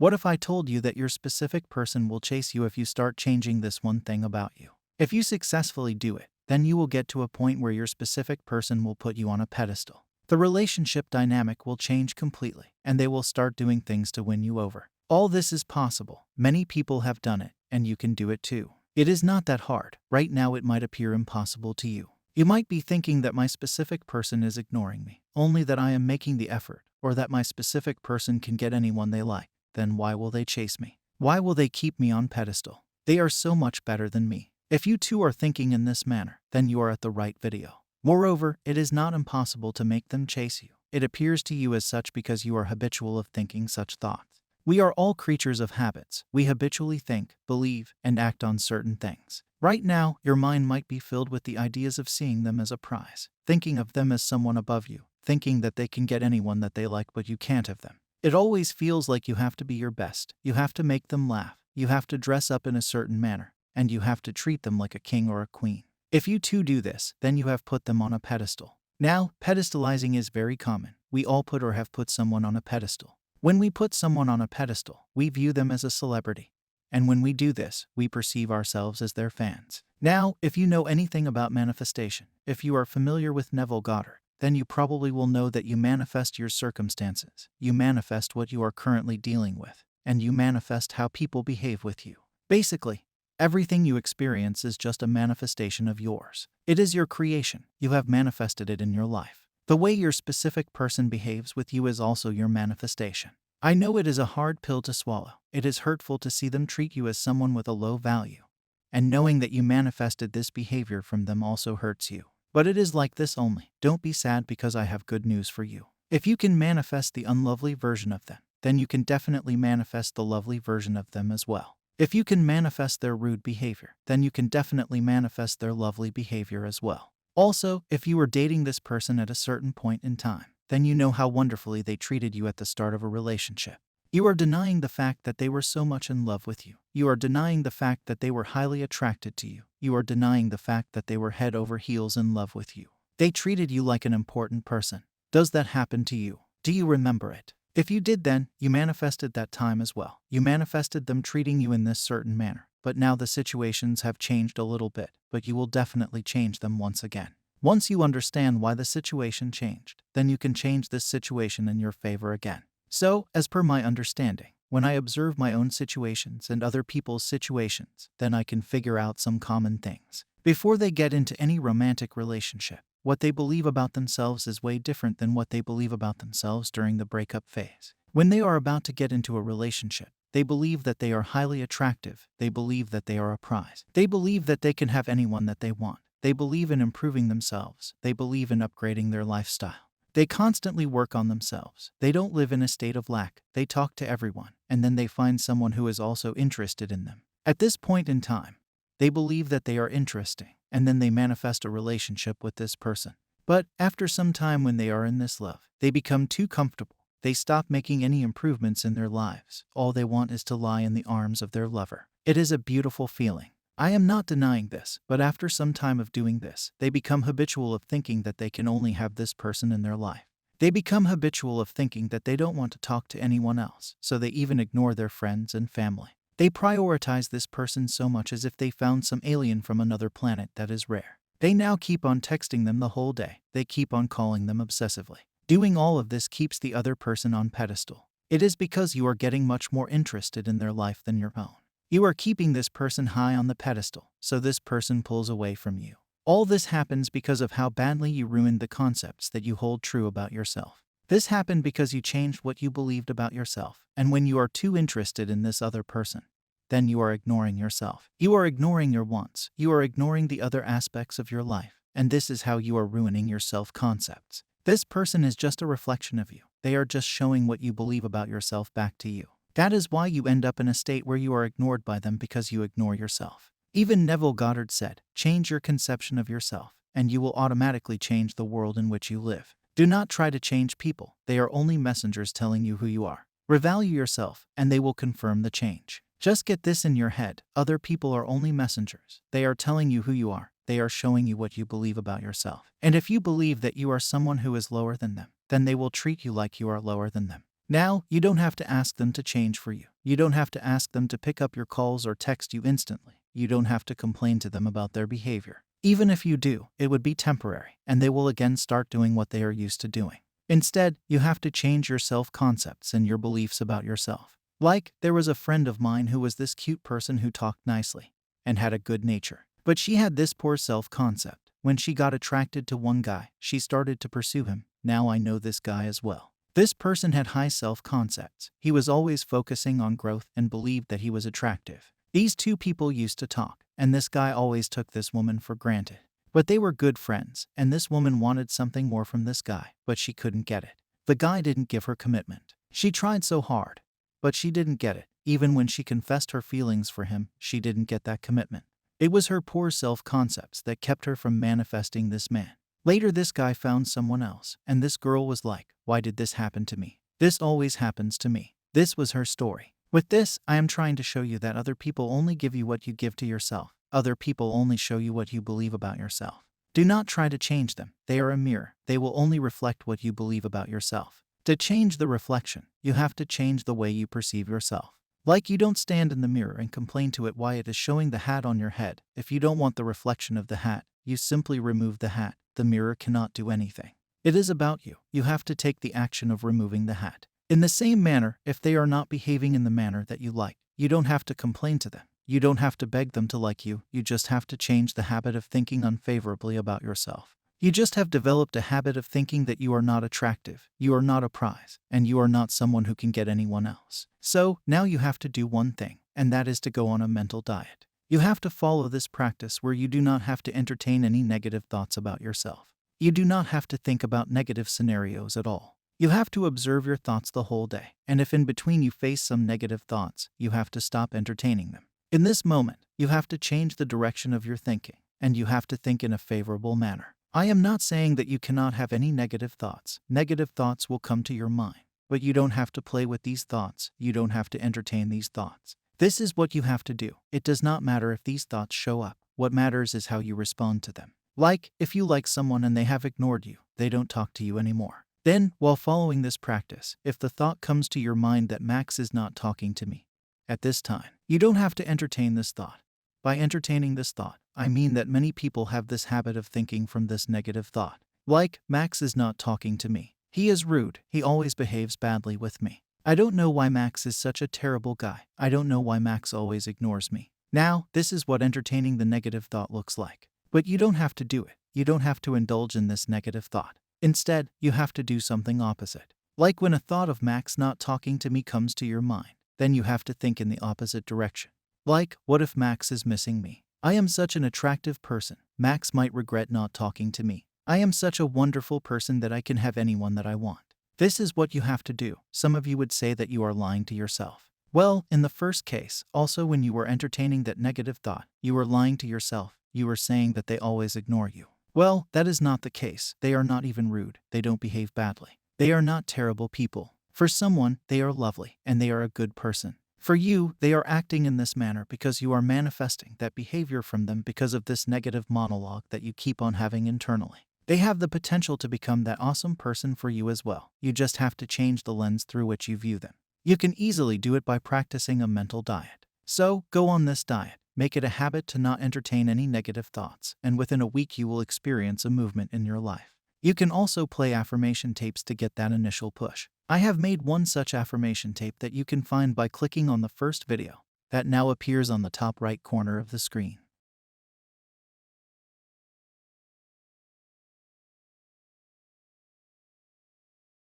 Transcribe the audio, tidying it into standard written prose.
What if I told you that your specific person will chase you if you start changing this one thing about you? If you successfully do it, then you will get to a point where your specific person will put you on a pedestal. The relationship dynamic will change completely, and they will start doing things to win you over. All this is possible. Many people have done it, and you can do it too. It is not that hard. Right now it might appear impossible to you. You might be thinking that my specific person is ignoring me, only that I am making the effort, or that my specific person can get anyone they like. Then why will they chase me? Why will they keep me on pedestal? They are so much better than me. If you too are thinking in this manner, then you are at the right video. Moreover, it is not impossible to make them chase you. It appears to you as such because you are habitual of thinking such thoughts. We are all creatures of habits. We habitually think, believe, and act on certain things. Right now, your mind might be filled with the ideas of seeing them as a prize, thinking of them as someone above you, thinking that they can get anyone that they like but you can't have them. It always feels like you have to be your best, you have to make them laugh, you have to dress up in a certain manner, and you have to treat them like a king or a queen. If you too do this, then you have put them on a pedestal. Now, pedestalizing is very common. We all put or have put someone on a pedestal. When we put someone on a pedestal, we view them as a celebrity. And when we do this, we perceive ourselves as their fans. Now, if you know anything about manifestation, if you are familiar with Neville Goddard, then you probably will know that you manifest your circumstances, you manifest what you are currently dealing with, and you manifest how people behave with you. Basically, everything you experience is just a manifestation of yours. It is your creation. You have manifested it in your life. The way your specific person behaves with you is also your manifestation. I know it is a hard pill to swallow. It is hurtful to see them treat you as someone with a low value. And knowing that you manifested this behavior from them also hurts you. But it is like this only. Don't be sad because I have good news for you. If you can manifest the unlovely version of them, then you can definitely manifest the lovely version of them as well. If you can manifest their rude behavior, then you can definitely manifest their lovely behavior as well. Also, if you were dating this person at a certain point in time, then you know how wonderfully they treated you at the start of a relationship. You are denying the fact that they were so much in love with you. You are denying the fact that they were highly attracted to you. You are denying the fact that they were head over heels in love with you. They treated you like an important person. Does that happen to you? Do you remember it? If you did, then you manifested that time as well. You manifested them treating you in this certain manner. But now the situations have changed a little bit, but you will definitely change them once again. Once you understand why the situation changed, then you can change this situation in your favor again. So, as per my understanding, when I observe my own situations and other people's situations, then I can figure out some common things. Before they get into any romantic relationship, what they believe about themselves is way different than what they believe about themselves during the breakup phase. When they are about to get into a relationship, they believe that they are highly attractive. They believe that they are a prize. They believe that they can have anyone that they want. They believe in improving themselves. They believe in upgrading their lifestyle. They constantly work on themselves. They don't live in a state of lack. They talk to everyone, and then they find someone who is also interested in them. At this point in time, they believe that they are interesting, and then they manifest a relationship with this person. But after some time when they are in this love, they become too comfortable. They stop making any improvements in their lives. All they want is to lie in the arms of their lover. It is a beautiful feeling. I am not denying this, but after some time of doing this, they become habitual of thinking that they can only have this person in their life. They become habitual of thinking that they don't want to talk to anyone else, so they even ignore their friends and family. They prioritize this person so much as if they found some alien from another planet that is rare. They now keep on texting them the whole day. They keep on calling them obsessively. Doing all of this keeps the other person on pedestal. It is because you are getting much more interested in their life than your own. You are keeping this person high on the pedestal, so this person pulls away from you. All this happens because of how badly you ruined the concepts that you hold true about yourself. This happened because you changed what you believed about yourself, and when you are too interested in this other person, then you are ignoring yourself. You are ignoring your wants. You are ignoring the other aspects of your life, and this is how you are ruining your self-concepts. This person is just a reflection of you. They are just showing what you believe about yourself back to you. That is why you end up in a state where you are ignored by them because you ignore yourself. Even Neville Goddard said, "Change your conception of yourself, and you will automatically change the world in which you live." Do not try to change people. They are only messengers telling you who you are. Revalue yourself, and they will confirm the change. Just get this in your head. Other people are only messengers. They are telling you who you are. They are showing you what you believe about yourself. And if you believe that you are someone who is lower than them, then they will treat you like you are lower than them. Now, you don't have to ask them to change for you. You don't have to ask them to pick up your calls or text you instantly. You don't have to complain to them about their behavior. Even if you do, it would be temporary, and they will again start doing what they are used to doing. Instead, you have to change your self-concepts and your beliefs about yourself. Like, there was a friend of mine who was this cute person who talked nicely and had a good nature. But she had this poor self-concept. When she got attracted to one guy, she started to pursue him. Now I know this guy as well. This person had high self-concepts. He was always focusing on growth and believed that he was attractive. These two people used to talk, and this guy always took this woman for granted. But they were good friends, and this woman wanted something more from this guy, but she couldn't get it. The guy didn't give her commitment. She tried so hard, but she didn't get it. Even when she confessed her feelings for him, she didn't get that commitment. It was her poor self-concepts that kept her from manifesting this man. Later, this guy found someone else, and this girl was like, "Why did this happen to me? This always happens to me." This was her story. With this, I am trying to show you that other people only give you what you give to yourself. Other people only show you what you believe about yourself. Do not try to change them. They are a mirror. They will only reflect what you believe about yourself. To change the reflection, you have to change the way you perceive yourself. Like, you don't stand in the mirror and complain to it why it is showing the hat on your head. If you don't want the reflection of the hat, you simply remove the hat. The mirror cannot do anything. It is about you. You have to take the action of removing the hat. In the same manner, if they are not behaving in the manner that you like, you don't have to complain to them. You don't have to beg them to like you. You just have to change the habit of thinking unfavorably about yourself. You just have developed a habit of thinking that you are not attractive, you are not a prize, and you are not someone who can get anyone else. So, now you have to do one thing, and that is to go on a mental diet. You have to follow this practice where you do not have to entertain any negative thoughts about yourself. You do not have to think about negative scenarios at all. You have to observe your thoughts the whole day, and if in between you face some negative thoughts, you have to stop entertaining them. In this moment, you have to change the direction of your thinking, and you have to think in a favorable manner. I am not saying that you cannot have any negative thoughts. Negative thoughts will come to your mind, but you don't have to play with these thoughts. You don't have to entertain these thoughts. This is what you have to do. It does not matter if these thoughts show up. What matters is how you respond to them. Like, if you like someone and they have ignored you, they don't talk to you anymore. Then, while following this practice, if the thought comes to your mind that Max is not talking to me at this time, you don't have to entertain this thought. By entertaining this thought, I mean that many people have this habit of thinking from this negative thought. Like, Max is not talking to me. He is rude. He always behaves badly with me. I don't know why Max is such a terrible guy. I don't know why Max always ignores me. Now, this is what entertaining the negative thought looks like. But you don't have to do it. You don't have to indulge in this negative thought. Instead, you have to do something opposite. Like when a thought of Max not talking to me comes to your mind, then you have to think in the opposite direction. Like, what if Max is missing me? I am such an attractive person. Max might regret not talking to me. I am such a wonderful person that I can have anyone that I want. This is what you have to do. Some of you would say that you are lying to yourself. Well, in the first case, also when you were entertaining that negative thought, you were lying to yourself. You were saying that they always ignore you. Well, that is not the case. They are not even rude. They don't behave badly. They are not terrible people. For someone, they are lovely, and they are a good person. For you, they are acting in this manner because you are manifesting that behavior from them because of this negative monologue that you keep on having internally. They have the potential to become that awesome person for you as well. You just have to change the lens through which you view them. You can easily do it by practicing a mental diet. So, go on this diet. Make it a habit to not entertain any negative thoughts, and within a week you will experience a movement in your life. You can also play affirmation tapes to get that initial push. I have made one such affirmation tape that you can find by clicking on the first video that now appears on the top right corner of the screen.